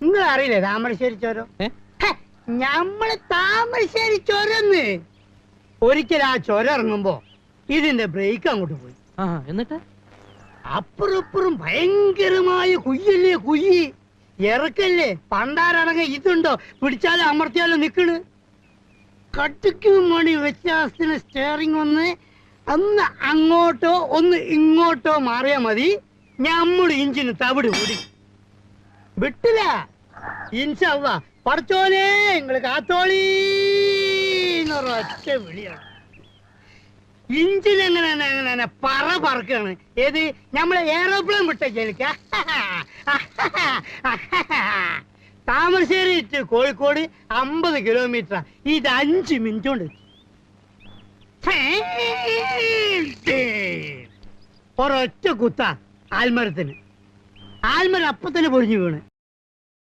നിങ്ങൾ അറിയില്ലേ താമരശ്ശേരി ചോരം? ഞമ്മള് താമരശ്ശേരി ചൊരന്ന്. ഒരിക്കൽ ആ ചൊരം ഇറങ്ങുമ്പോ ഇതിന്റെ ബ്രേക്ക് അങ്ങോട്ട് പോയി. എന്നിട്ട് അപ്പുറപ്പുറം ഭയങ്കരമായ കുയ്യല്ലേ, കുയ്യി ഇറക്കല്ലേ. പണ്ടാരടങ്ങ ഇതുണ്ടോ, പിടിച്ചാലോ അമർത്തിയാലോ നിക്കണ്. കട്ടിക്ക് മണി വ്യത്യാസത്തിന് സ്റ്റിയറിംഗ് ഒന്ന് അങ്ങോട്ടോ ഒന്ന് ഇങ്ങോട്ടോ മാറിയാ മതി, ഞമ്മള് ഇഞ്ചിന് തവിട് കൂടി വിട്ടില്ല. ഇൻഷാ അല്ലാഹ് പടച്ചോനെ നിങ്ങള് കാത്തോളി എന്നൊരൊറ്റ വിളിയാണ്. ഇഞ്ചിൻ എങ്ങനെ പറക്കാണ്. ഏത് നമ്മളെ എയറോപ്ലെയിൻ വിട്ടേക്ക. Thamarassery to Kozhikode 50 kilometre. ഇത് 5 മിനിറ്റ് കൊണ്ട്. ഒരൊറ്റ കുത്ത ആൽമരത്തിന്. ആൽമരം അപ്പത്തന്നെ പൊരിഞ്ഞു വീണ്.